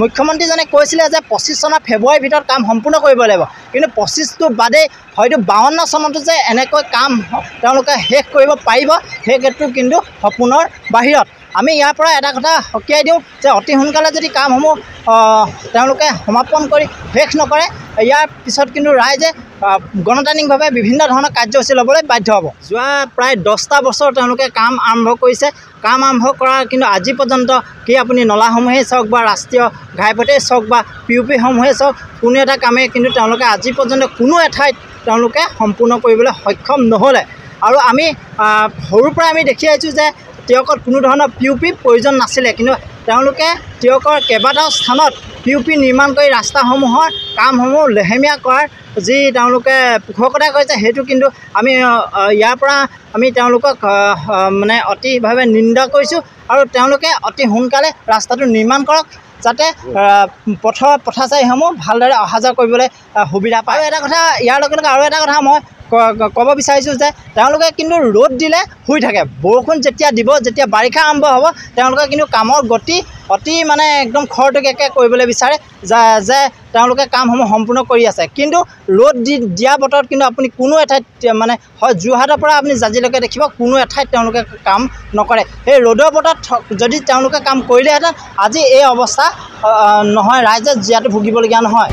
মুখ্যমন্ত্ৰীজনে কৈছিলে যে 25 চনৰ ফেব্ৰুৱাৰীৰ ভিতৰত কাম সম্পূৰ্ণ কৰিব লাগিব, কিন্তু 25টো বাদেই হয়তো 52 চনতো যে এনেকৈ কাম তেওঁলোকে শেষ কৰিব পাৰিব সেইটো কিন্তু সপোনৰ বাহিৰত। আমি ইয়াৰ পৰা এটা কথা সকীয়াই দিওঁ যে অতি সোনকালে যদি কামসমূহ তেওঁলোকে সমাপন কৰি শেষ নকৰে, ইয়াৰ পিছত কিন্তু ৰাইজে গণতান্ত্ৰিকভাৱে বিভিন্ন ধৰণৰ কাৰ্যসূচী ল'বলৈ বাধ্য হ'ব। যোৱা প্ৰায় 10টা বছৰ তেওঁলোকে কাম আৰম্ভ কৰিছে। কাম আৰম্ভ কৰাৰ কিন্তু আজি পৰ্যন্ত কি আপুনি নলাসমূহেই চাওক বা ৰাষ্ট্ৰীয় ঘাইপথেই চাওক বা PUP সমূহেই চাওক, কোনো এটা কামেই কিন্তু তেওঁলোকে আজি পৰ্যন্ত কোনো এঠাইত তেওঁলোকে সম্পূৰ্ণ কৰিবলৈ সক্ষম নহ'লে। আৰু আমি সৰুৰ পৰা আমি দেখি আহিছোঁ যে টিয়কত কোনো ধৰণৰ PUP প্ৰয়োজন নাছিলে, কিন্তু তেওঁলোকে টিয়কৰ কেইবাটাও স্থানত PUP নিৰ্মাণ কৰি ৰাস্তাসমূহৰ কামসমূহ লেহেমীয়া কৰাৰ যি তেওঁলোকে পোষকতা কৰিছে, সেইটো কিন্তু আমি ইয়াৰ পৰা আমি তেওঁলোকক মানে অতিভাৱে নিন্দা কৰিছোঁ। আৰু তেওঁলোকে অতি সোনকালে ৰাস্তাটো নিৰ্মাণ কৰক, যাতে পথচাৰীসমূহ ভালদৰে অহা যোৱা কৰিবলৈ সুবিধা পায়। আৰু এটা কথা ইয়াৰ লগে লগে আৰু এটা কথা মই ক'ব বিচাৰিছোঁ যে তেওঁলোকে কিন্তু ৰ'দ দিলে শুই থাকে, বৰষুণ যেতিয়া দিব, যেতিয়া বাৰিষা আৰম্ভ হ'ব, তেওঁলোকে কিন্তু কামৰ গতি অতি মানে একদম খৰতকীয়াকৈ কৰিবলৈ বিচাৰে যে তেওঁলোকে কামসমূহ সম্পূৰ্ণ কৰি আছে। কিন্তু ৰ'দ দিয়া বতৰত কিন্তু আপুনি কোনো এঠাইত মানে হয় যোৰহাটৰ পৰা আপুনি জাজিলৈকে দেখিব কোনো এঠাইত তেওঁলোকে কাম নকৰে। সেই ৰ'দৰ বতৰত যদি তেওঁলোকে কাম কৰিলেহেঁতেন আজি এই অৱস্থা নহয়, ৰাইজে জীয়াতু ভুগিবলগীয়া নহয়।